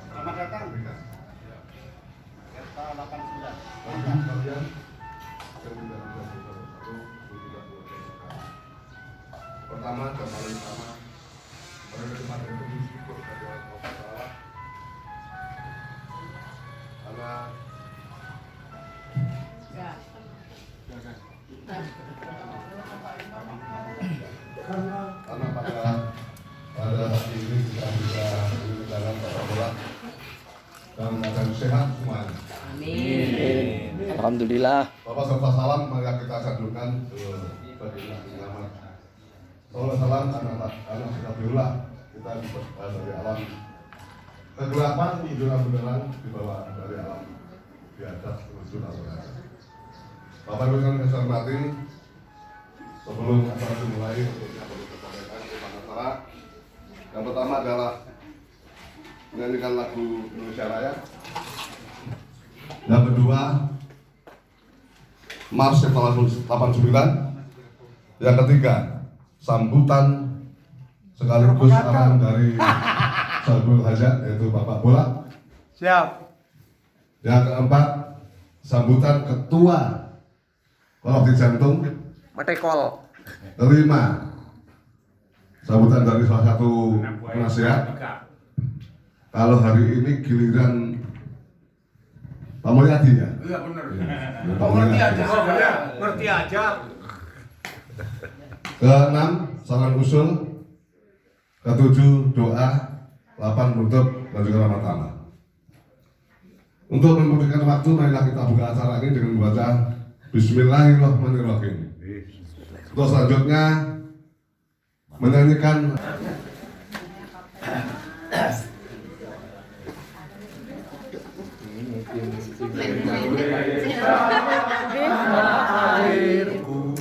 Selamat datang. Kita 89. Pertama dan paling utama, menerima itu syukur kepada Allah Taala karena pada hari ini kita bisa menjalankan sepak bola dan akan sehat semuanya. Amin. Alhamdulillah. Bapak serta salam mari kita sanjungkan bagi selamat. Salam anak kita berulah kita dari alam kegelapan menuju kebenaran dibawa dari alam di atas menuju kebenaran. Bapak Ibu yang saya hormati, sebelum acara dimulai untuk yang perlu kita sampaikan tentang acara, yang pertama adalah menyanyikan lagu Indonesia Raya. Yang kedua, Mars Setelah 89. Yang ketiga, sambutan sekaligus arahan dari Sabul Hajat yaitu Bapak Bola. Siap. Yang keempat, sambutan Ketua Kolektif Jantung. Metekol. Kelima, sambutan dari salah satu penasihat. Kalau hari ini giliran Pak Mulyadi ya? Iya benar. Pak Mulyadi. Ngerti aja. Keenam, saran usul. Ketujuh, doa. 8, menutup dan juga ramah-tamah. Untuk memberikan waktu, marilah kita buka acara ini dengan membaca Bismillahirrahmanirrahim. Untuk selanjutnya menyanyikan Airku,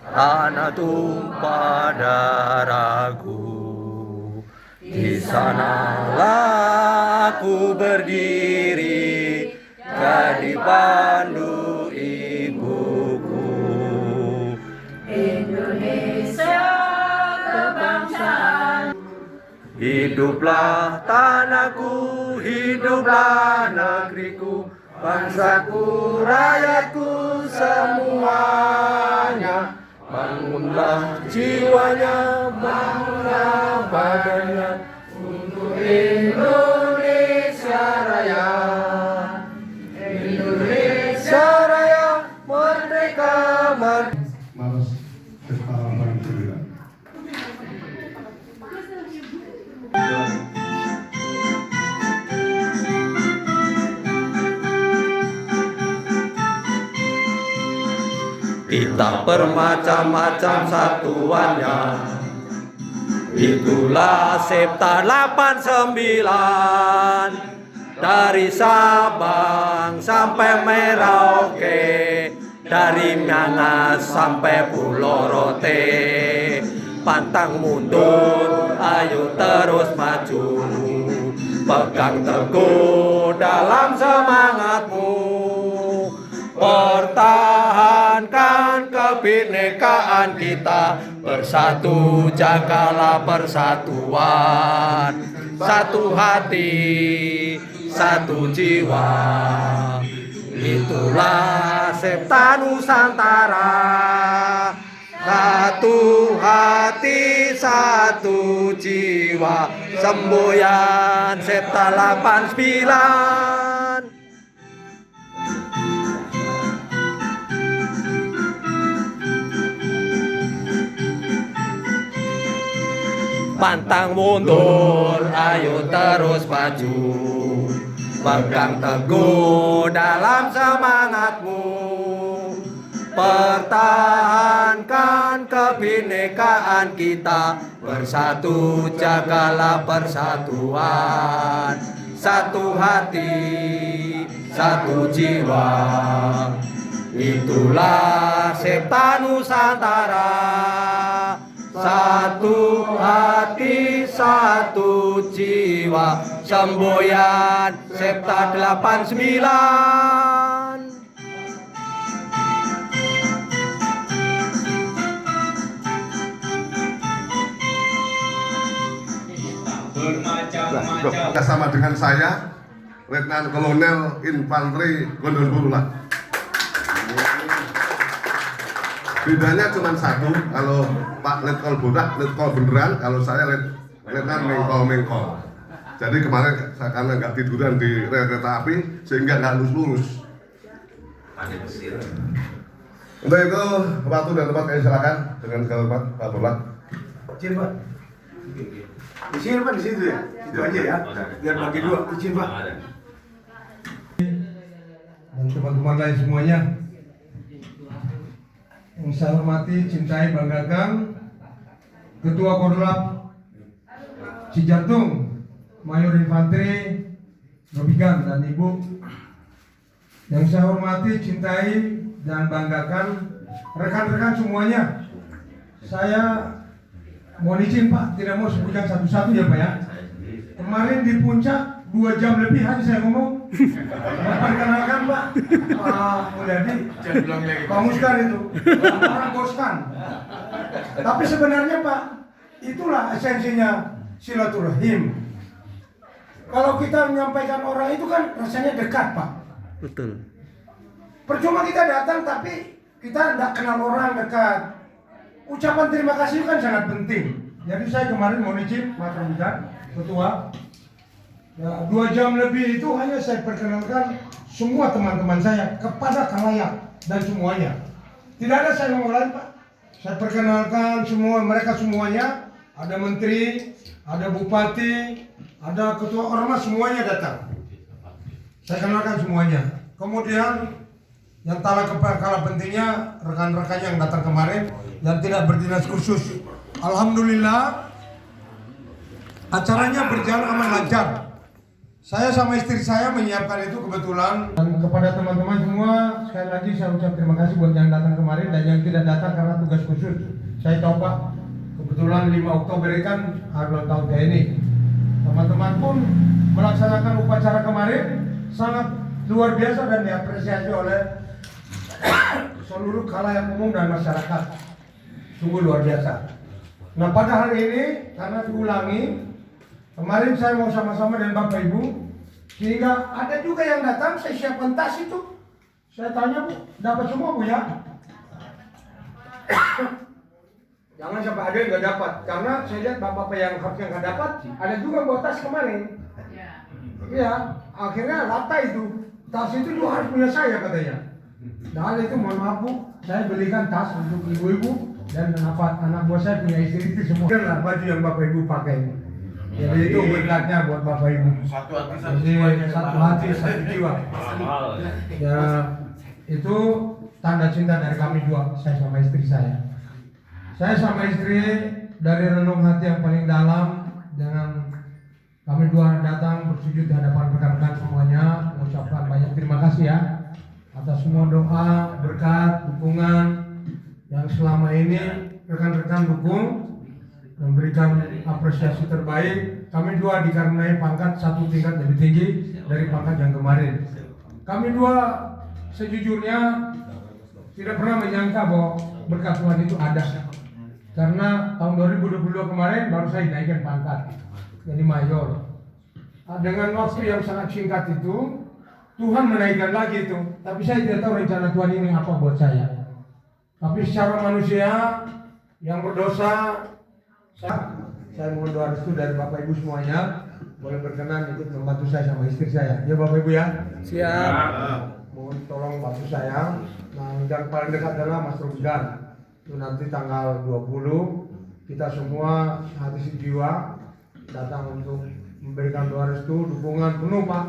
tanah tumpah darahku. Di sanalah aku berdiri, jadi pandu ibuku. Indonesia kebangsaan. Hiduplah tanahku, hiduplah negeriku, bangsaku, rakyatku semuanya. Bangunlah jiwanya, bangunlah badannya untuk Indonesia Raya. Indonesia Raya merdeka, Mars Setelah 89. Kita bermacam-macam satuannya, itulah Septa 89. Dari Sabang sampai Merauke, dari Miangas sampai Pulau Rote. Pantang mundur, ayo terus maju, pegang teguh dalam semangatmu. Pertahankan kebinekaan kita, bersatu jagalah persatuan. Satu hati, satu jiwa, itulah Septa Nusantara. Satu hati, satu jiwa, semboyan Septa 89. Pantang mundur, ayo terus maju, pegang teguh dalam semangatmu. Pertahankan kebinekaan kita, bersatu jagalah persatuan. Satu hati, satu jiwa, itulah Septa Nusantara. Satu hati, satu jiwa, semboyan Septa 89. Bersama dengan saya, Letnan Kolonel Infanteri Gondorbula. Bedanya cuma satu, kalau Pak Letkol botak, Letkol beneran, kalau saya Letnan Mengkol. Jadi kemarin karena nggak tiduran di rel kereta api, sehingga nggak lulus. Untuk itu, waktu dan tempat kami silakan dengan hormat Pak Bolat. Izin Pak. Di sini Pak, di situ ya. Itu aja ya. Biar bagi dua. Izin Pak. Dan teman-teman lain semuanya yang saya hormati, cintai, banggakan Ketua Korlap Cijantung Mayor Infanteri Nobigan dan Ibu yang saya hormati, cintai, dan banggakan rekan-rekan semuanya. Saya mohon izin Pak, tidak mau sebutkan satu-satu ya Pak ya. Kemarin di puncak 2 jam lebih hanya saya ngomong. Perkenalkan Pak Mulyadi, Pak Muskar itu orang boskan. Tapi sebenarnya Pak, itulah esensinya silaturahim. Kalau kita menyampaikan orang itu kan rasanya dekat Pak. Betul. Percuma kita datang tapi kita tidak kenal orang dekat. Ucapan terima kasih kan sangat penting. Jadi saya kemarin mohon izin Mas Ramdan, Ketua, ya, 2 jam lebih itu hanya saya perkenalkan semua teman-teman saya kepada khalayak dan semuanya. Tidak ada saya ngomong lain Pak. Saya perkenalkan semua mereka semuanya. Ada menteri, ada bupati, ada ketua ormas, semuanya datang. Saya kenalkan semuanya. Kemudian yang kalah pentingnya rekan-rekan yang datang kemarin yang tidak berdinas khusus. Alhamdulillah acaranya berjalan aman lancar. Saya sama istri saya menyiapkan itu kebetulan. Dan kepada teman-teman semua, sekali lagi saya ucap terima kasih buat yang datang kemarin dan yang tidak datang karena tugas khusus. Saya tahu Pak, kebetulan 5 Oktober kan hari ulang tahun TNI. Teman-teman pun melaksanakan upacara kemarin sangat luar biasa dan diapresiasi oleh seluruh khalayak umum dan masyarakat. Sungguh luar biasa. Nah pada hari ini karena diulangi, kemarin saya mau sama-sama dengan Bapak Ibu, sehingga ada juga yang datang, saya siapkan tas itu. Saya tanya Bu, dapat semua Bu ya? Jangan sampai ada yang nggak dapat, karena saya lihat bapak-bapak yang harusnya nggak dapat, ada juga buat tas kemarin. Iya, akhirnya rata itu. Tas itu juga harus punya saya katanya. Nah itu mohon maaf Bu, saya belikan tas untuk ibu-ibu dan anak buah saya punya istri itu semua. Lah baju yang Bapak Ibu pakai. Jadi itu berkatnya buat Bapak Ibu. Satu hati, satu jiwa. Ya itu tanda cinta dari kami dua, saya sama istri saya. Saya sama istri dari renung hati yang paling dalam dengan kami dua datang bersujud di hadapan rekan-rekan semuanya, mengucapkan banyak terima kasih ya atas semua doa, berkat, dukungan yang selama ini rekan-rekan dukung, memberikan apresiasi terbaik. Kami dua dikarenai pangkat 1 tingkat lebih tinggi dari pangkat yang kemarin. Kami dua sejujurnya tidak pernah menyangka bahwa berkat Tuhan itu ada. Karena tahun 2022 kemarin baru saya dinaikkan pangkat jadi mayor. Dengan waktu yang sangat singkat itu Tuhan menaikkan lagi itu. Tapi saya tidak tahu rencana Tuhan ini apa buat saya. Tapi secara manusia yang berdosa, saya mohon doa restu dari Bapak Ibu semuanya, boleh berkenan ikut membantu saya sama istri saya. Ya Bapak Ibu ya. Siap. Mohon tolong bantu saya. Nah, yang paling dekat adalah Mas Rubigan. Itu nanti tanggal 20 kita semua hati sejiwa datang untuk memberikan doa restu, dukungan penuh Pak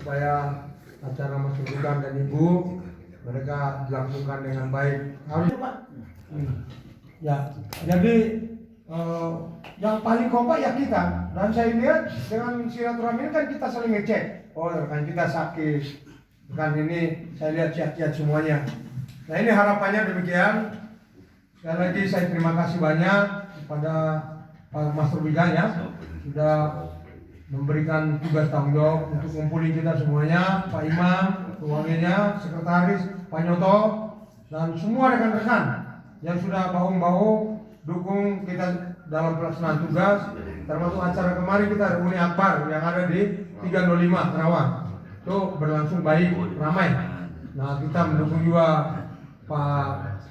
supaya acara Mas Rubigan dan Ibu mereka dilakukan dengan baik. Harus Pak. Ya, jadi yang paling kompak ya kita. Dan saya lihat dengan silaturahmi ini kan kita saling ngecek. Oh, rekan kita sakit, rekan ini saya lihat sehat-sehat semuanya. Nah ini harapannya demikian. Sekali lagi saya terima kasih banyak kepada Pak Mas Rubigan ya sudah memberikan tugas tanggung jawab untuk ngumpulin kita semuanya, Pak Imam, ketuanya, sekretaris, Pak Nyoto, dan semua rekan-rekan yang sudah bahu-bahu dukung kita dalam pelaksanaan tugas, termasuk acara kemarin kita reuni akbar yang ada di 305 Karawang. Itu berlangsung baik, ramai. Nah, kita mendukung juga Pak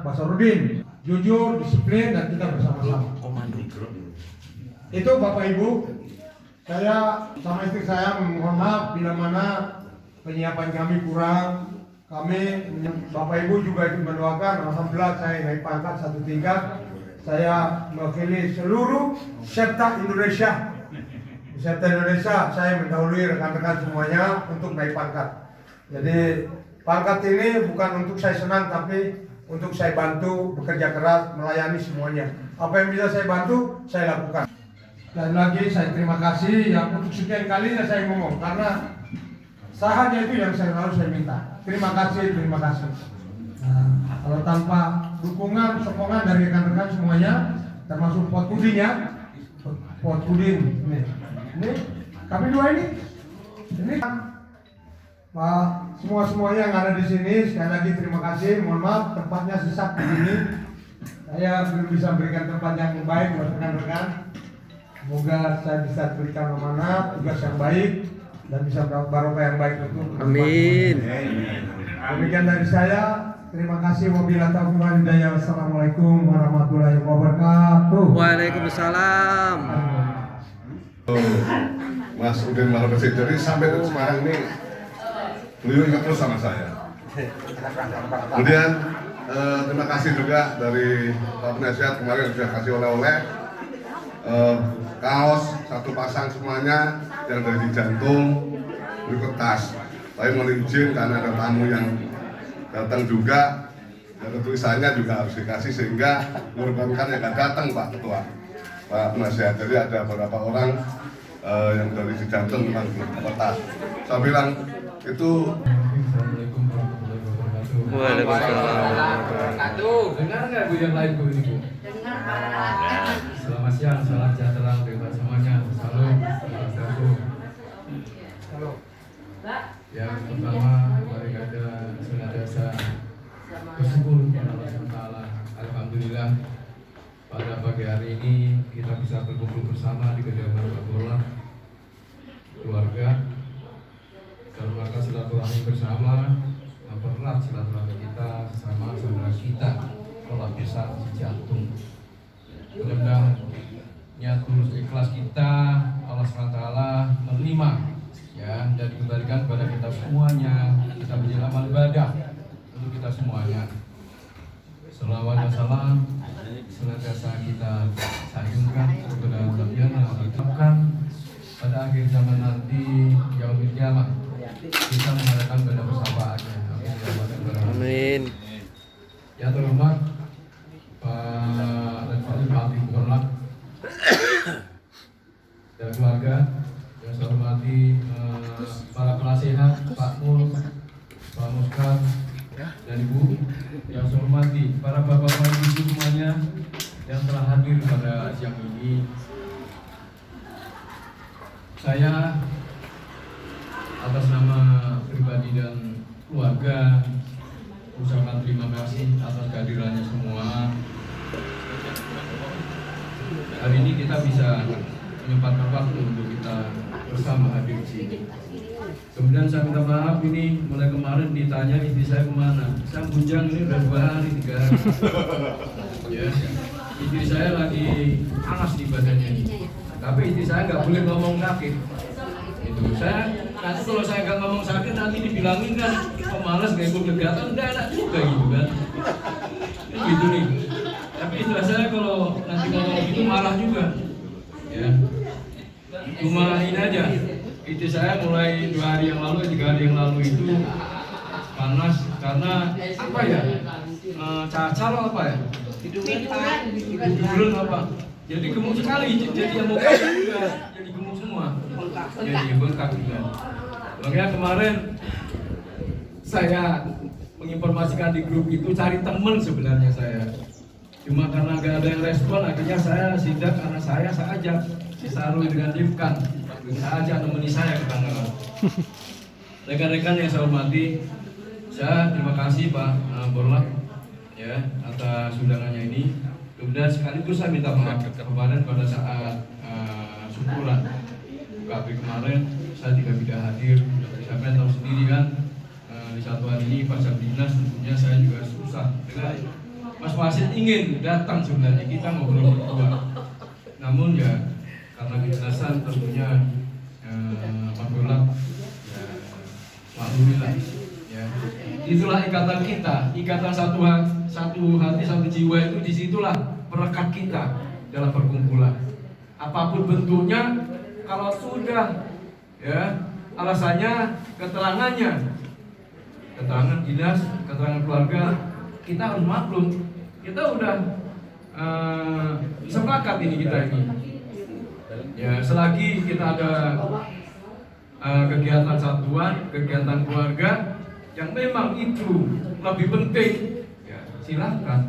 Basarudin, jujur, disiplin, dan kita bersama-sama. Itu Bapak Ibu, saya sama istri saya mohon maaf bila mana penyiapan kami kurang. Bapak Ibu juga ikut mendoakan. Alhamdulillah saya naik pangkat 1 tingkat. Saya mewakili seluruh Septa Indonesia. Di Septa Indonesia saya mendahului rekan-rekan semuanya untuk naik pangkat. Jadi pangkat ini bukan untuk saya senang, tapi untuk saya bantu bekerja keras melayani semuanya. Apa yang bisa saya bantu, saya lakukan. Dan lagi saya terima kasih yang untuk sekian kalinya saya ngomong, karena sahaja itu yang selalu saya minta. Terima kasih, terima kasih. Nah, kalau tanpa dukungan, sokongan dari rekan-rekan semuanya, termasuk Pot Pudin, ini kami dua ini Pak, semuanya yang ada di sini, sekali lagi terima kasih. Mohon maaf tempatnya sesak di sini. Saya belum bisa berikan tempat yang baik buat rekan-rekan. Semoga saya bisa berikan amanah, tugas yang baik, dan bisa barokah yang baik untuk Amin. Demikian dari saya. Terima kasih. Wabillahi taufiq wal hidayah. Wassalamualaikum warahmatullahi wabarakatuh. Waalaikumsalam. Mas Udin Marobesit, jadi sampai ke Semarang ini beliau ingat terus sama saya. Kemudian terima kasih juga dari Pak Penasihat kemarin sudah kasih oleh-oleh kaos 1 pasang semuanya yang dari Jantung, berikut tas. Tapi mohon izin karena ada tamu yang datang juga, dan tulisannya juga harus dikasih sehingga mengorbankan yang akan datang Pak Ketua, Pak Penasihat. Jadi ada beberapa orang yang dari Jantung memang belum tas. Saya bilang itu. Assalamualaikum warahmatullahi wabarakatuh. Waalaikumsalam. Dengar nggak Bu yang lain Bu ini Bu? Selamat siang, salam sejahtera bagi semuanya. Salam, salam. Yang pertama, mari kita senantiasa bersyukur kepada Allah SWT. Alhamdulillah pada pagi hari ini kita bisa berkumpul bersama di kediaman Pak Borlak, keluarga dalam rangka silaturahmi bersama, mempererat silaturahmi kita sesama saudara kita Kelola Besar Jantung. Mudah-mudahan niat tulus ikhlas kita Allah SWT menerima ya, dan dikembalikan kepada kita semuanya. Kita menjalankan amal ibadah untuk kita semuanya. Selawat dan salam senantiasa kita sanjungkan kepada Nabi yang ditetapkan pada akhir zaman nanti, yaumil kiamat. Kita mengharapkan pada persyafaatnya. Amin. Yang terhormat Pak Rektor Bupati Borlak dan keluarga, yang saya hormati para penasihat, Pak Mul, Pak Muskar, dan Ibu, yang saya hormati para bapak-bapak ibu semuanya yang telah hadir pada siang ini. Saya atas nama pribadi dan keluarga ucapkan terima kasih atas kehadirannya semua. Hari ini kita bisa menyempatkan waktu untuk kita bersama hadir di sini. Kemudian saya minta maaf, ini mulai kemarin ditanya istri saya kemana. Saya bujang ini udah 2 hari, 3 hari. Ya, istri saya lagi panas di badannya ini. Tapi istri saya nggak boleh ngomong sakit. Itu saya nanti kalau saya nggak ngomong sakit nanti dibilangin kan pemalas gak ikut kegiatan, udah enak juga gitu kan. Gitu nih. Tapi istilah saya kalau nanti ngomong gitu marah juga. Ya. Cuma ini aja. Istri saya mulai 2 hari yang lalu, 3 hari yang lalu itu panas karena apa ya? Cacar apa ya? Tiduran apa? Jadi gemuk sekali, jadi yang muka juga jadi gemuk semua. Jadi bengkak juga. Makanya kemarin saya menginformasikan di grup itu cari teman sebenarnya saya. Cuma karena gak ada yang respon, akhirnya saya sidak karena saya ajak si Sarul dengan Divkan. Saya ajak temani saya ke Tangerang. Rekan-rekan yang saya hormati, saya terima kasih Pak Borlak ya atas undangannya ini. Kemudian sekaligus saya minta maaf kemarin pada saat syukuran UKP kemarin saya tidak bisa hadir. Siapa yang tahu sendiri kan, di satu hari ini pasar dinas tentunya saya juga susah. Dengan Mas Wasit ingin datang sebenarnya kita ngobrol berdua, namun ya karena kedinasan tentunya Pak Golak ya maklumilah ya. Itulah ikatan kita, ikatan satu hati satu jiwa itu disitulah perekat kita dalam perkumpulan. Apapun bentuknya, kalau sudah ya alasannya, keterangannya, keterangan dinas, keterangan keluarga, kita harus maklum. Kita udah sepakat ini kita ini. Ya selagi kita ada kegiatan satuan, kegiatan keluarga yang memang itu lebih penting, ya silahkan.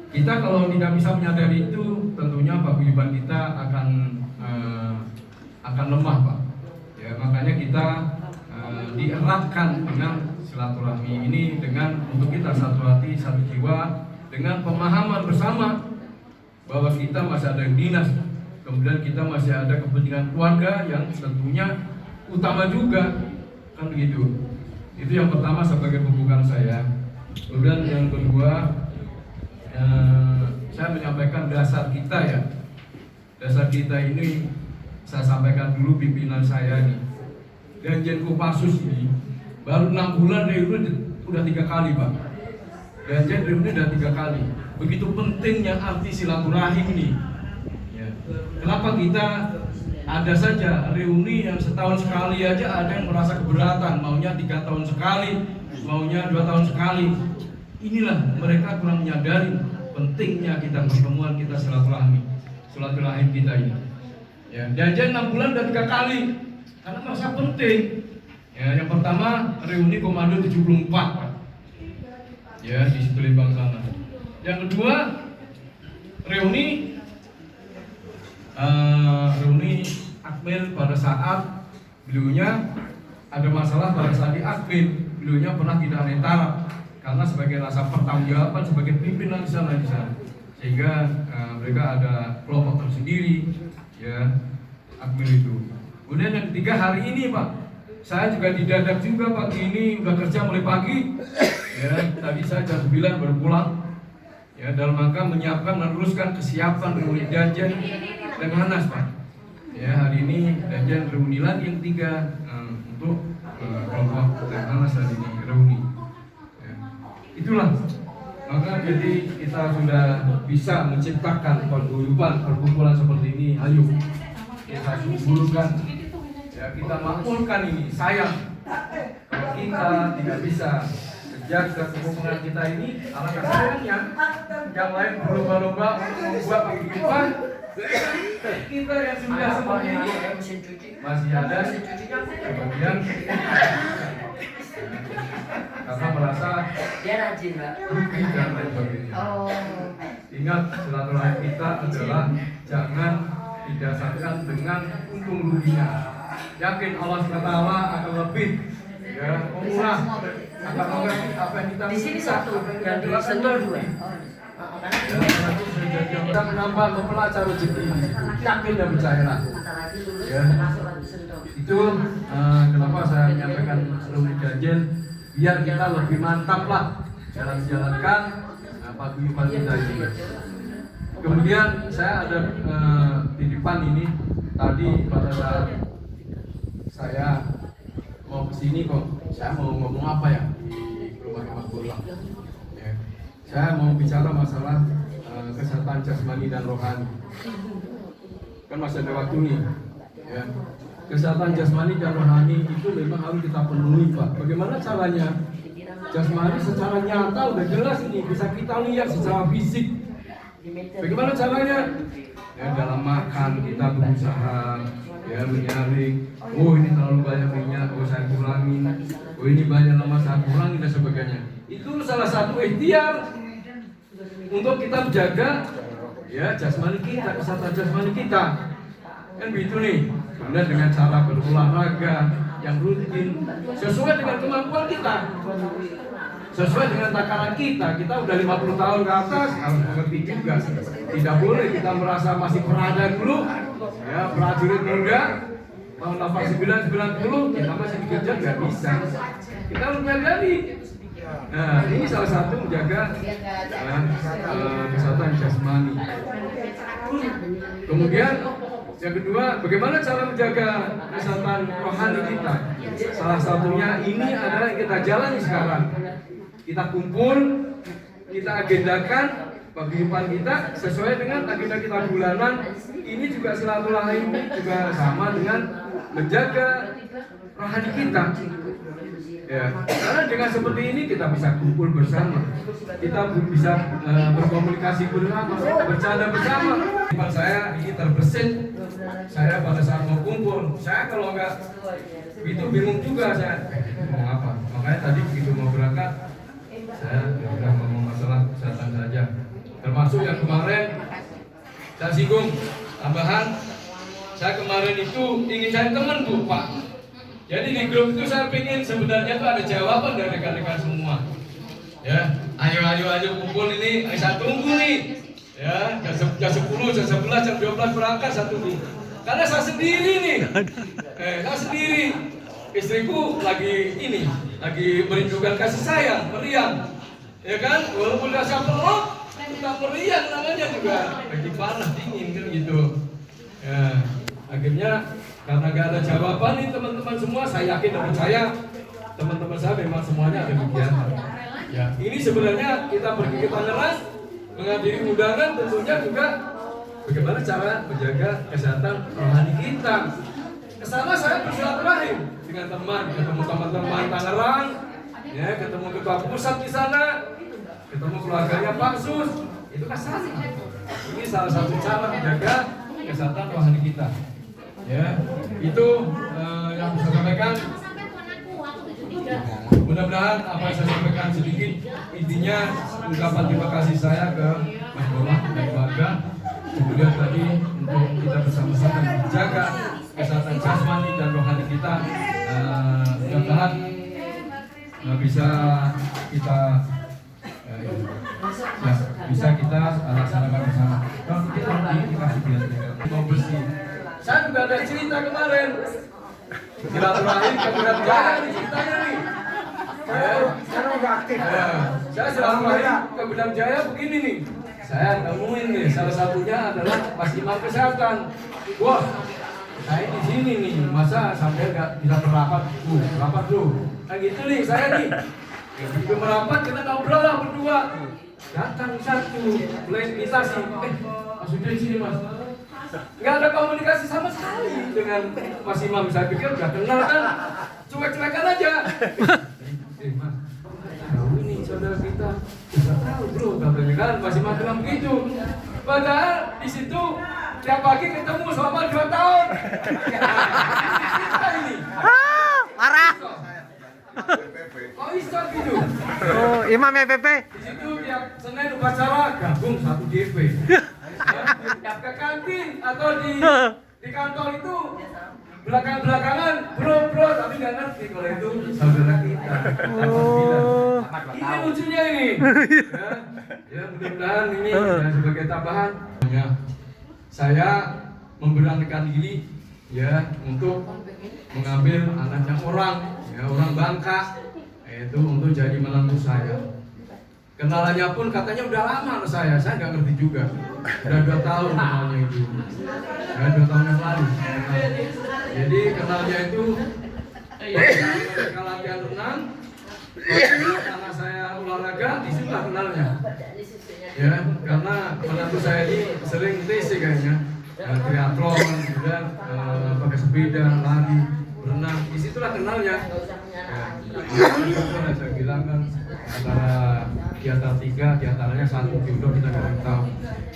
Kita kalau tidak bisa menyadari itu, tentunya paguyuban kita akan lemah, Pak. Ya makanya kita dieratkan dengan silaturahmi ini, dengan untuk kita satu hati satu jiwa, dengan pemahaman bersama bahwa kita masih ada dinas, kemudian kita masih ada kepentingan keluarga yang tentunya utama juga, kan begitu. Itu yang pertama sebagai pembukaan saya. Kemudian yang kedua, saya menyampaikan dasar kita ya. Dasar kita ini saya sampaikan dulu pimpinan saya nih. Danjen Kopassus ini baru 6 bulan reuni udah 3 kali, Pak. Danjen reuni udah 3 kali. Begitu pentingnya arti silaturahim ini. Ya. Kenapa kita ada saja reuni yang setahun sekali aja ada yang merasa keberatan, maunya 3 tahun sekali, maunya 2 tahun sekali. Inilah mereka kurang menyadari pentingnya kita pertemuan, kita silaturahim kita ini. Ya, janjian 6 bulan dan 3 kali karena merasa penting. Ya, yang pertama reuni Komando 74, Pak. Ya, di situ Lembang sana. Yang kedua reuni Akmil pada saat beliaunya ada masalah pada saat di Akmil, beliaunya pernah tidak netara karena sebagai rasa pertanggungjawaban sebagai pimpinan di sana, sehingga mereka ada kelompok tersendiri ya Akmil itu. Kemudian yang ketiga hari ini, Pak, saya juga didadak juga pagi ini udah kerja mulai pagi ya, tadi saya jam 9 baru pulang ya, dalam rangka menyiapkan meneruskan kesiapan reuni Danjen Lemhanas, Pak. Ya, hari ini Danjen reuni lagi yang 3 untuk kelompok Lemhanas hari ini reuni. Ya. Itulah maka jadi kita sudah bisa menciptakan paguyuban perkumpulan seperti ini. Ayo kita suburkan, ya kita makmurkan ini. Sayang kalau kita tidak bisa jaga kekompakan kita ini, alangkah sayangnya yang lain berlomba-lomba untuk membuat paguyuban, kita yang sudah seperti ini masih ada sebagian karena merasa dia rajin, Mbak. rugi dan lain sebagainya. Ingat, silaturahim kita adalah jangan didasarkan dengan untung ruginya. Yakin Allah SWT akan lebih ya murah, akan mengerti apa yang kita Di sini satu, yang di Sentul 2. Kita menambah mempelajari rezeki ini, yakin dan percaya. Ya, itu kenapa saya menyampaikan seluruh Danjen, biar kita lebih mantap lah jalankan paguyuban kita ini. Kemudian saya ada titipan ini tadi pada saat saya mau kesini kok, saya mau ngomong apa ya di rumah Mas Golak. Ya. Saya mau bicara masalah kesehatan jasmani dan rohani. Kan masih ada waktu nih. Ya. Kesehatan jasmani dan rohani itu memang harus kita penuhi, Pak. Bagaimana caranya? Jasmani secara nyata udah jelas ini, bisa kita lihat secara fisik. Bagaimana caranya? Ya, dalam makan kita berusaha ya menyaring. Oh ini terlalu banyak minyak, oh saya kurangin. Oh ini banyak lemak, saya kurangin dan sebagainya. Itu salah satu ikhtiar untuk kita menjaga ya jasmani kita, kesehatan jasmani kita. Kan begitu nih. Kemudian dengan cara berolahraga yang rutin sesuai dengan kemampuan kita. sesuai dengan takaran kita udah 50 tahun ke atas harus mengerti juga. Tidak boleh kita merasa masih perada dulu, ya prajurit muda tahun 89-90 kita masih dikejar, nggak bisa. Kita harus menyadari. Nah, ini salah satu menjaga kesehatan jasmani. Kemudian yang kedua, bagaimana cara menjaga kesehatan rohani kita? Salah satunya ini adalah yang kita jalani sekarang. Kita kumpul, kita agendakan kehidupan kita sesuai dengan agenda kita bulanan. Ini juga silaturahim juga sama dengan menjaga rohani kita. Ya, karena dengan seperti ini kita bisa kumpul bersama, kita bisa berkomunikasi bersama, bercanda bersama. Saya ini terbesit, saya pada saat mau kumpul, saya kalau nggak itu bingung juga saya mau apa. Makanya tadi begitu mau berangkat, saya udah ngomong masalah kesehatan saja. Termasuk yang kemarin saya singgung tambahan, saya kemarin itu ingin cari teman Bu Pak. Jadi di grup itu saya pengen sebenarnya tuh ada jawaban dari rekan-rekan semua. Ya, ayo kumpul ini, saya tunggu nih. Ya, jam 10, jam 11, jam 12 berangkat saya tunggu. Karena saya sendiri nih. Saya sendiri. Istriku lagi merindukan kasih sayang, meriang. Ya kan? Walaupun udah saya peluk, tetap meriang namanya juga. Lagi panas, dingin kan gitu. Ya, akhirnya karena gak ada jawaban nih teman-teman semua, saya yakin dan percaya teman-teman saya memang semuanya ada kegiatan. Ya, ini sebenarnya kita pergi ke Tangerang menghadiri undangan tentunya juga bagaimana cara menjaga kesehatan rohani kita. Kesana saya bersilaturahim dengan teman, ketemu teman-teman Tangerang, ya, ketemu ketua pusat di sana, ketemu keluarganya Pak Sus, itu kesana. Ini salah satu cara menjaga kesehatan rohani kita. Ya, itu yang saya sampaikan. Mudah-mudahan apa yang saya sampaikan sedikit intinya ungkapan terima kasih saya ke Mas Bola dan keluarga. Kemudian tadi untuk kita bersama-sama menjaga kesehatan jasmani dan rohani kita. Mudah-mudahan bisa kita laksanakan bersama. Kalau kita dikasih mau bersih. Saya juga ada cerita kemarin. Silaturahim ke Gudang Jaya nih ceritanya nih. Sekarang udah aktif. Saya silaturahim ke Gudang Jaya begini nih. Saya nemuin nih, salah satunya adalah Mas Imam Kesehatan. Wah, saya di sini nih, masa sampai nggak bisa merapat? Rapat dulu. Nah gitu nih, saya nih. Begitu merapat kita ngobrol lah berdua. Datang satu, mulai imitasi. Maksudnya di sini Mas. Nggak ada komunikasi sama sekali dengan Mas Imam. Saya pikir udah kenal kan, cuek-cuekan aja. Mas, tahu nih saudara kita, udah tahu bro, katanya kan Mas Imam bilang begitu. Padahal di situ tiap pagi ketemu selama 2 tahun. Kita ini. Parah. Oh iso gitu. Oh, Imam EPP. Di situ tiap Senin upacara gabung 1 DP. Ke kantin atau di kantor itu belakang-belakangan bro tapi nggak ngerti kalau itu saudara kita. Oh. Ini lucunya ini. Ya mudah-mudahan ini ya, sebagai tambahan. Ya, saya memberanikan diri ya untuk mengambil anaknya orang Bangka, yaitu untuk jadi menantu saya. Kenalannya pun katanya udah lama saya nggak ngerti juga. Udah 2 tahun kenalnya itu. Ya 2 tahun yang lalu. Jadi kenalnya itu mereka latihan renang. Karena saya olahraga, disitulah kenalnya. Ya, karena menantu saya ini sering TC kayaknya. Triathlon, kemudian pakai sepeda, lari, berenang. Disitulah kenalnya. Ya, saya bilang kan antara di antara 3, di antaranya 1 jodoh kita nggak tahu.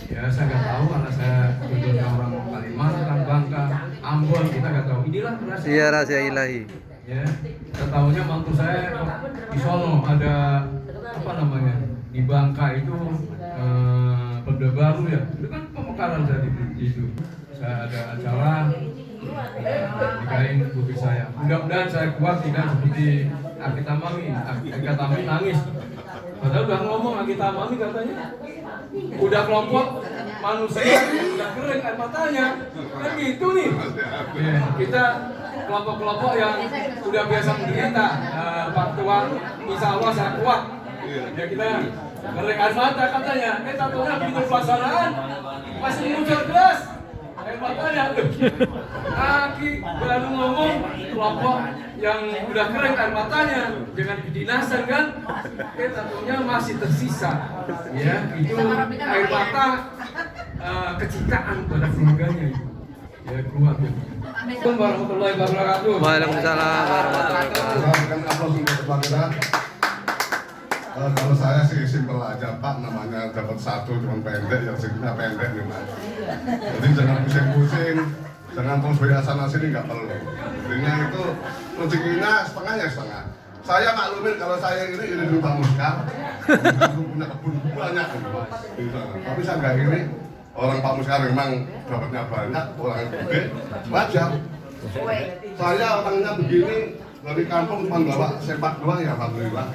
Ya saya nggak tahu karena saya jodohnya orang Kalimantan, Bangka, Ambon, kita nggak tahu. Inilah rahasia. Iya, rahasia ilahi. Ya, saya tahunya mantu saya di sono ada apa namanya di Bangka itu Perda Baru ya. Itu kan pemekaran saya di itu. Saya ada acara nikahin putri saya. Mudah-mudahan saya kuat tidak seperti Agita Mami nangis. Padahal udah ngomong Agita Mami katanya udah kelompok manusia udah kering air matanya. Kan gitu nih. Kita kelompok-kelompok yang udah biasa menderita, Pak Tua, insya Allah saya kuat. Ya kita kering air mata katanya. Tatonya begitu pelaksanaan masih muncul deras air matanya. Kaki baru ngomong kelompok yang udah kering air matanya dengan kedinasan kan, tatonya masih tersisa. Ya itu air mata kecintaan pada keluarganya itu. Ya keluarga. Assalamualaikum warahmatullahi wabarakatuh. Waalaikumsalam warahmatullahi wabarakatuh. Berikan aplaus untuk kepala kita. Kalau saya sih simpel aja Pak, namanya dapat satu cuma pendek, yang segini pendek nih Pak. Jadi jangan pusing-pusing, jangan terus WA sana sini, nggak perlu. Intinya itu rezekinya setengah ya setengah. Saya maklumin kalau saya ini di Pak Muskar, punya kebun banyak gitu. Tapi saya nggak ini, orang Pak Muskar memang dapatnya banyak, orang gede, wajar. Saya orangnya begini, dari kampung cuma bawa sepak doang ya alhamdulillah.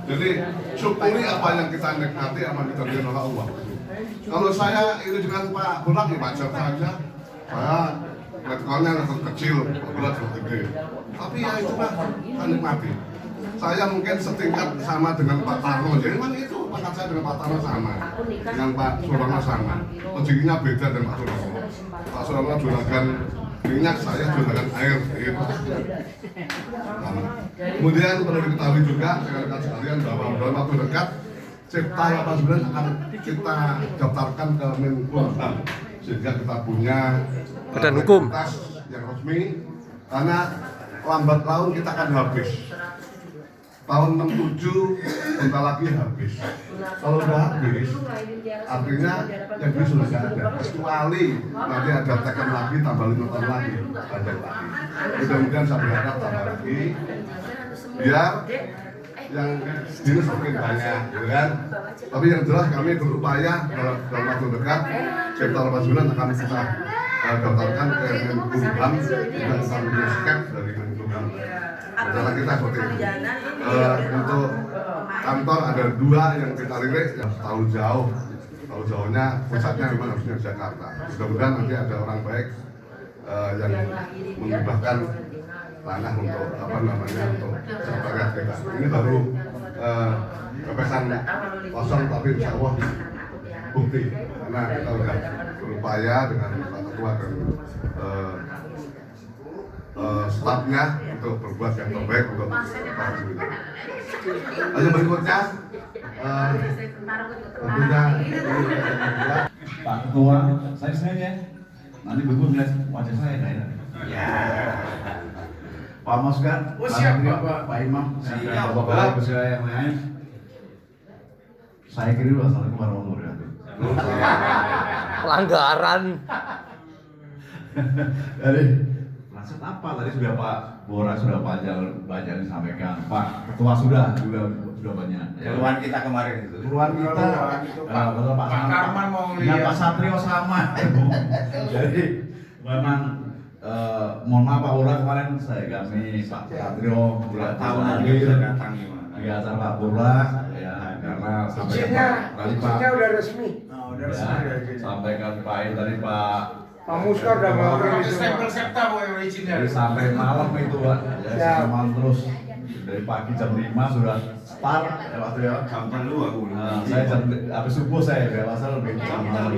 Jadi syukuri apa yang kita nikmati, apa yang kita berikan oleh Allah. Kalau saya ini dengan Pak Burak ya wajar saja. Saya netkonnya netkon kecil, Pak Burak gede. Tapi ya itu kan nikmati. Saya mungkin setingkat sama dengan Pak Tarno. Jadi memang itu pangkat saya dengan Pak Tarno sama, dengan Pak Surono sama. Rezekinya beda dengan Pak Surono. Pak Surono juragan minyak, saya juragan air. Gitu. Kemudian perlu diketahui juga rekan-rekan sekalian bahwa dalam waktu dekat Cipta 89 akan kita daftarkan ke Menkumham sehingga kita punya Badan hukum yang resmi, karena lambat laun kita akan habis. Tahun 67 bentar lagi habis. Kalau udah habis, artinya yang beli sudah nggak ada. Kecuali nanti ada tekan lagi, tambah 5 tahun lagi, ada lagi. Mudah-mudahan saya berharap tambah lagi, biar yang jenis makin banyak, gitu kan? Tapi yang jelas kami berupaya dalam waktu dekat, Cipta 89 akan kita daftarkan ke Menkumham dan akan punya skep dari Menkumham. Rencana kita seperti itu. Untuk kantor ada 2 yang kita lirik yang tahu jauh. Tahu jauhnya pusatnya memang harusnya di Jakarta. Mudah-mudahan nanti ada orang baik yang menghibahkan tanah untuk apa namanya untuk Jakarta kita. Ini baru kepesan kosong tapi insya Allah bukti karena kita sudah berupaya dengan Pak Ketua dan stafnya untuk berbuat yang terbaik untuk para jubilan. Lalu berikutnya tentunya Pak Ketua, saya sengaja nanti begitu melihat wajah saya kayak Pak Muskar, Pak Imam, Bapak-bapak yang lain. Saya kira wassalamualaikum warahmatullahi wabarakatuh. Pelanggaran. Jadi maksud apa tadi sudah Pak Bora sudah banyak disampaikan, Pak Ketua sudah banyak. Keluhan kita kemarin itu. Keluhan kita, Pak Karman mau lihat Pak Satrio sama. Jadi memang mohon maaf Pak Bora kemarin kami Pak Satrio tidak tahu hadir di acara Pak Bora ya karena izinnya udah resmi. Udah resmi. Sampaikan Pak tadi Pak Muskar udah mau Stempel septa boleh izinnya. jadi sampai malam itu Pak, ya malam terus dari pagi jam 5 sudah start ya waktu ya. Jam 2 aku. Saya jam habis subuh saya ya pasal lebih jam 6.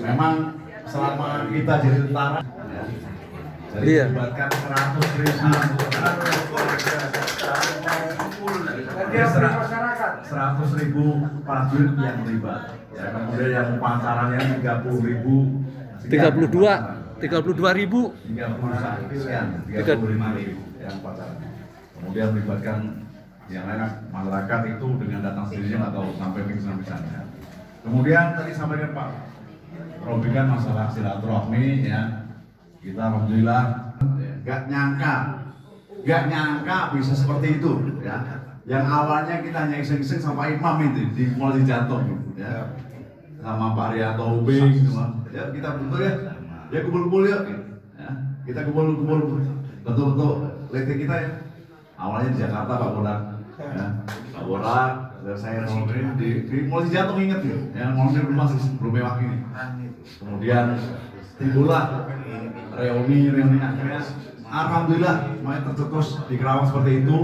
Memang selama kita jadi tentara ya, jadi Iya. melibatkan 100.000 prajurit yang terlibat. Ya, kemudian yang upacaranya 30.000 32.000. 30 sekian, 35.000 yang pacaran. Kemudian melibatkan yang lain masyarakat itu dengan datang sendirinya atau sampai pingsan-pingsannya. Kemudian tadi sampaikan Pak Robi kan masalah silaturahmi ya. Kita alhamdulillah gak nyangka bisa seperti itu ya. Yang awalnya kita hanya iseng-iseng sama Imam itu di mulai jatuh ya. Sama Pak Rianto Ubing semua. Ya kita bentuk ya kumpul-kumpul ya. Kita kumpul-kumpul betul-betul letih kita ya. awalnya di Jakarta Pak Bonar, ya. Pak Bonar, saya ngomongin di Mulai Jatuh inget nih, ya ngomongin rumah sebelum mewah ini. Kemudian timbullah reuni akhirnya, alhamdulillah semuanya tercetus di Kerawang seperti itu.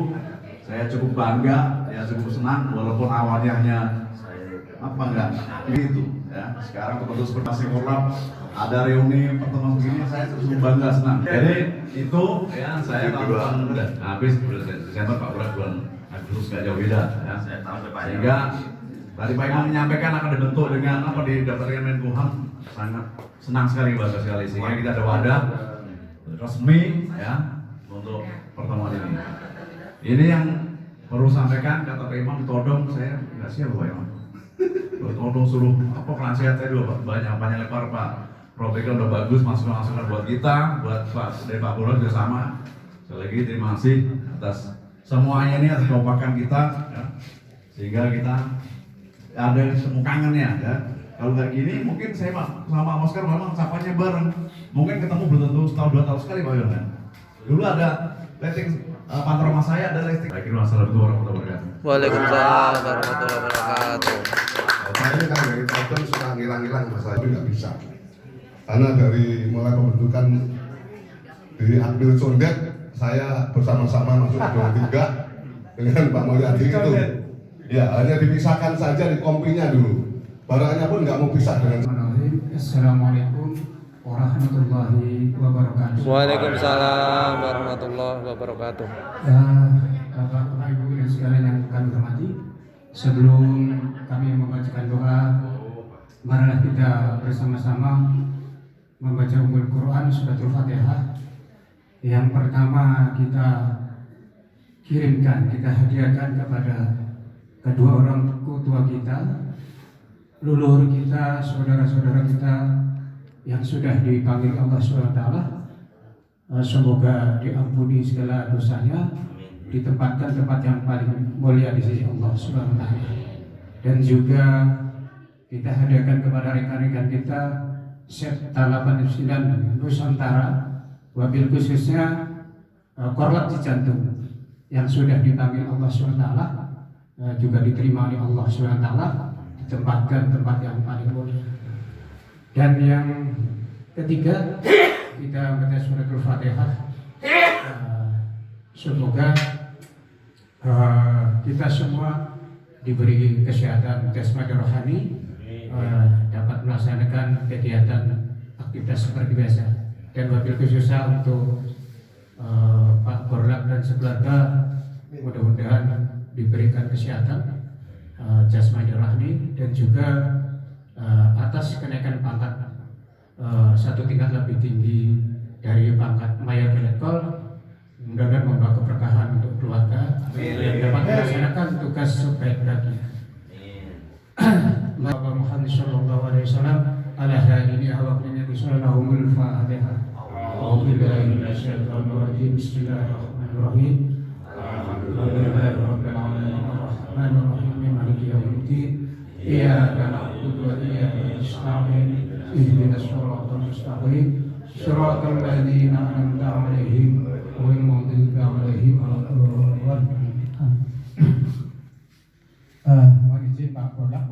Saya cukup bangga, ya cukup senang walaupun awalnya hanya enggak gitu, ya. Sekarang kebetulan seperti Korlap ada reuni pertemuan begini, saya cukup bangga, senang. Jadi itu ya saya tahun udah habis Desember Pak Bonar bulan Agustus nggak jauh beda, ya. Sehingga tadi Pak Imam menyampaikan akan dibentuk dengan apa didaftarkan Menkumham, sangat senang sekali, bangga sekali. Sehingga kita ada wadah resmi ya untuk pertemuan ini. Ini yang perlu sampaikan, kata Pak Imam ditodong, saya nggak siap Pak Imam. Todong suruh apa penasihat saya dulu banyak lebar Pak. Proyeknya udah bagus, masukan buat kita, buat Pak dari Pak Bonar juga sama. Sekali lagi terima kasih atas semuanya ini, atas kekompakan kita, ya. Sehingga kita ada temu kangennya, ya. Kalau nggak gini, mungkin saya sama Oscar memang sapanya bareng. Mungkin ketemu belum tentu setahun 2 tahun sekali Pak Yonan. Dulu ada letting kantor rumah saya ada listing. Akhirnya wassalamualaikum warahmatullahi wabarakatuh. Waalaikumsalam warahmatullahi wabarakatuh. Saya kan dari tahun suka ngilang-ngilang masalah itu nggak bisa. Karena dari mulai pembentukan di Akbil Condet, saya bersama-sama masuk ke 23 dengan Pak Mulyadi itu. Ya, hanya dipisahkan saja di kompinya dulu. Barangnya pun nggak mau pisah dengan. Assalamualaikum warahmatullahi wabarakatuh. Waalaikumsalam warahmatullahi wabarakatuh. Bapak Ibu dan sekalian yang kami hormati, sebelum kami membacakan doa, marilah kita bersama-sama membaca Ummul Quran Suratul Fatihah. Yang pertama kita kirimkan, kita hadiahkan kepada kedua orang tua kita, leluhur kita, saudara-saudara kita yang sudah dipanggil Allah SWT. Semoga diampuni segala dosanya, ditempatkan tempat yang paling mulia di sisi Allah SWT. Dan juga kita hadiahkan kepada rekan-rekan kita serta 89 Nusantara, wabil khususnya Korlap Cijantung yang sudah dipanggil Allah SWT, juga diterima oleh Allah SWT, ditempatkan tempat yang paling mulia. Dan yang ketiga, kita membaca suratul Fatihah. Semoga kita semua diberi kesehatan jasmani rohani, dapat melaksanakan kegiatan aktivitas seperti biasa. Dan wabil khususnya untuk Pak Korlap dan sekeluarga, mudah-mudahan diberikan kesehatan jasmani rohani dan juga atas kenaikan pangkat 1 tingkat lebih tinggi dari pangkat mayor letkol, mudah-mudahan membawa keberkahan untuk keluarga dan dapat melaksanakan tugas sebaik-baiknya. Bapak Muhammad sallallahu alaihi wasallam ala hadini awaqina bisallallahu al-fatihah. A'udzubillahi minasyaitonir rajim. Bismillahirrahmanirrahim. Alhamdulillahi rabbil alamin arrahmanir rahim maliki yaumiddin. Iyyaka na'budu wa iyyaka nasta'in. Ihdinas siratal mustaqim. Siratal ladzina an'amta 'alaihim ghairil maghdubi 'alaihim waladdallin. Mohon izin Pak Korlap,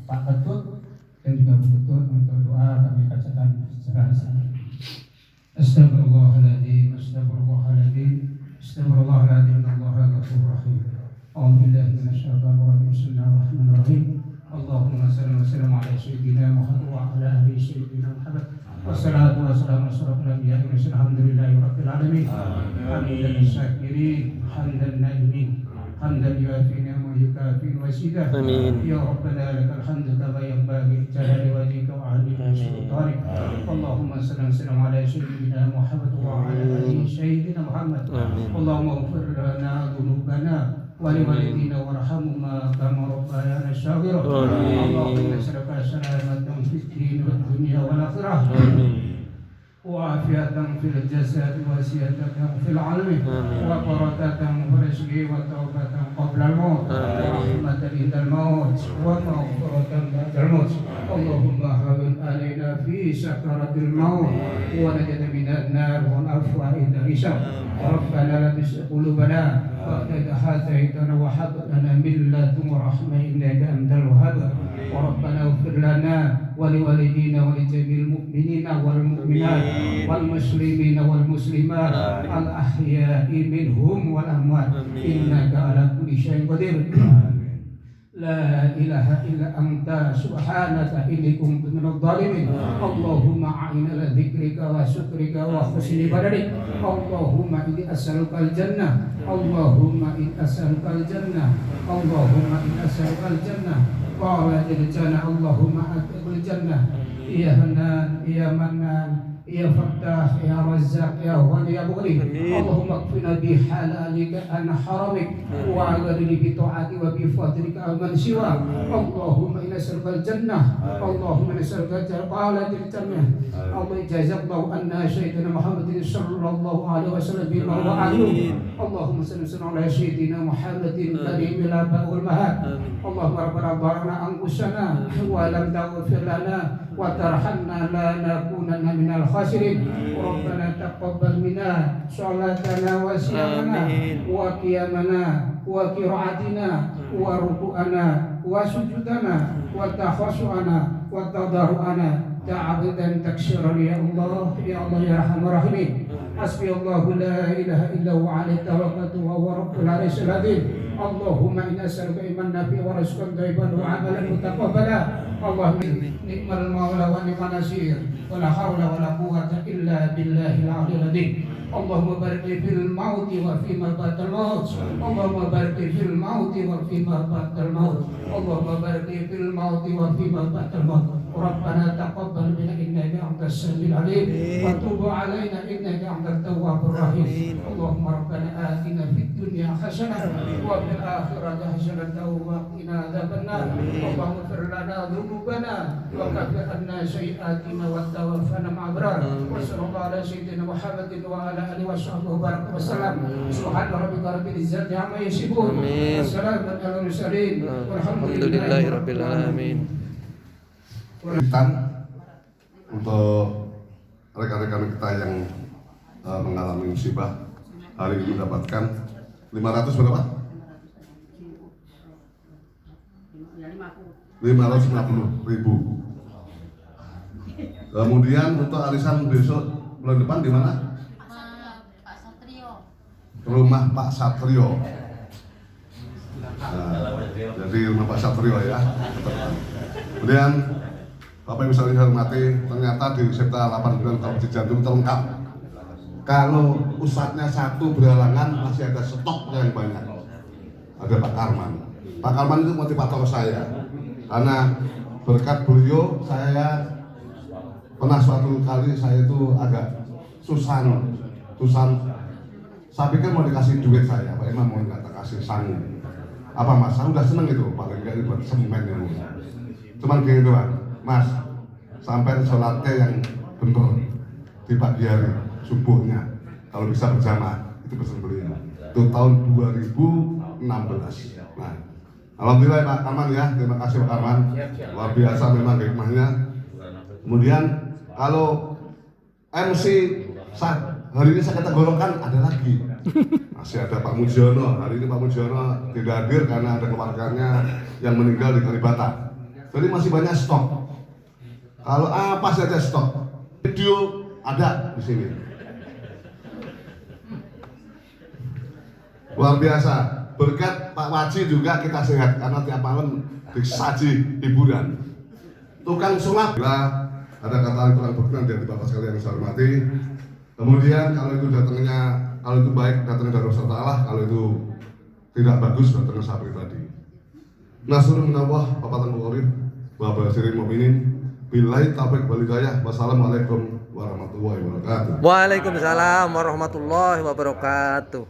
Pak Ketut dan juga Bu Ketut untuk doa kami bacakan secara lisan. Astagfirullahaladzim, astagfirullahaladzim, astagfirullahaladzim, Allaha ghafurur rahim. A'udzubillahi minasyaitonir rajim. Bismillahirrahmanirrahim. Allahumma shalli wa sallim ala sayyidina Muhammad wa ala ali sayyidina Muhammad. Wassalatu wassalamu ala asyrafil anbiya'i wal mursalin. Alhamdulillahi rabbil alamin. Hamdan lisyakirin, hamdan naimin, hamdan yuafi ni'amahu yukafi wasidah. Amin. Ya Rabbana lakal hamdu kama yanbaghi li jalali wajhika wa 'azimi sultanik. Allahumma salli wa sallim ala sayyidina Muhammad wa ala ali sayyidina Muhammad. Allahumma ighfir lana dhunubana wa liwalidina warhamhuma kama rabbayana shaghira. Allahumma nas'aluka salamatan fid din wad dunya wal akhirah. Wa وعافية في الجسد وسيادة في العلم وبركة في الرزق وتوبة قبل الموت ورحمة عند الموت ومغفرة بعد الموت اللهم هون علينا في سكرات الموت ونجد من النار والعفو عند الحساب ربنا لا تزغ قلوبنا بعد إذ هديتنا وهب لنا من لدنك رحمة إنك أنت الوهاب وربنا اغفر لنا ولوالدينا ولجميع المؤمنين والمؤمنات والمسلمين والمسلمات الأحياء منهم والأموات إنك على كل شيء قدير لا إله إلا أنت سبحانك إني كنت من الظالمين اللهم أعنا على ذكرك وشكرك وحسن عبادتك اللهم إني أسألك الجنة اللهم إني أسألك الجنة اللهم إني أسألك الجنة قال الجنة اللهم أتق الجنة يا حنان يا منان يا فتاح يا رزاق يا غني يا مغني اللهم اكفنا بحلالك عن حرامك واغنني بطاعتك وبفضلك عمن سواك اللهم انا نسألك الجنة اللهم انا نسألك الجنة قالت الجنة الله جزاك الله أن سيدنا محمد صلى الله عليه وسلم بما هو أهله اللهم صل وسلم على سيدنا محمد الذي بلا باء والمهاد اللهم ربنا ظلمنا أنفسنا ولم تغفر لنا وترحمنا لنكونن من الخاسرين ربنا تقبل منا صلاتنا وصيامنا وقيامنا وقراءتنا وركوعنا وسجودنا وتخشعنا وتضرعنا تعبدا تكسيرا يا الله يا الله يا ارحم الراحمين حسبي الله لا اله الا هو عليه توكلت وهو رب العرش العظيم اللهم انا نسالك ايمانا نافعا ورزقا طيبا وعملا متقبلا اللهم نعم المولى ونعم النصير ولا حول ولا قوه الا بالله العلي العظيم اللهم بارك لي في الموت وفيما بعد الموت اللهم بارك لي في الموت وفيما بعد الموت اللهم بارك لي في الموت وفيما بعد الموت ربنا تقبل منا انك انت السميع العليم وتب علينا انك انت التواب الرحيم اللهم ربنا آتنا في الدنيا حسنه وفي الاخره حسنه وقنا عذاب النار اللهم اغفر لنا ذنوبنا وكفر عنا سيئاتنا وتوفنا مع الابرار وصلى الله على سيدنا محمد وعلى اله وصحبه وبارك وسلم سبحان ربك رب العزه عما يصفون والسلام على المرسلين والحمد لله رب العالمين. Untuk rekan-rekan kita yang mengalami musibah hari ini mendapatkan 500 berapa? 550.000. Kemudian untuk arisan besok bulan depan di mana? Pak Satrio. Rumah Pak Satrio. Jadi rumah Pak Satrio ya. Kemudian Bapak Ibu sekalian hormati, ternyata di Septa 89 Kabupaten Jantung terlengkap. Kalau ustadznya satu berhalangan masih ada stok yang banyak. Ada Pak Karman. Pak Karman itu motivator saya. Karena berkat beliau saya pernah suatu kali saya itu agak susah. Saya pikir mau dikasih duit saya, Pak Imam mau nggak kasih sangu. Apa Mas? Saya udah seneng itu, paling nggak buat semen yang cuman gini doang. Mas, sampai sholatnya yang benar di pagi hari subuhnya, kalau bisa berjamaah itu pesan beliau. Itu tahun 2016. Nah, alhamdulillah Pak Karman ya, terima kasih Pak Karman. Luar biasa memang hikmahnya. Kemudian kalau MC hari ini saya kategorikan ada lagi. Masih ada Pak Mujiono. Hari ini Pak Mujiono tidak hadir karena ada keluarganya yang meninggal di Kalibata. Jadi masih banyak stok. Kalau apa saja stok, video ada di sini. Luar biasa. Berkat Pak Waji juga kita sehat karena tiap malam disaji hiburan. Tukang sulap, bila ada kata kurang berkenan dari Bapak sekalian yang saya hormati. Kemudian kalau itu datangnya, kalau itu baik datangnya dari Allah, kalau itu tidak bagus datangnya saya pribadi. Nasrul minallah, Bapak Tengku Qorib, Bapak Sirin Mu'minin. Billahi taufiq wal hidayah. Wassalamualaikum warahmatullahi wabarakatuh. Waalaikumsalam warahmatullahi wabarakatuh.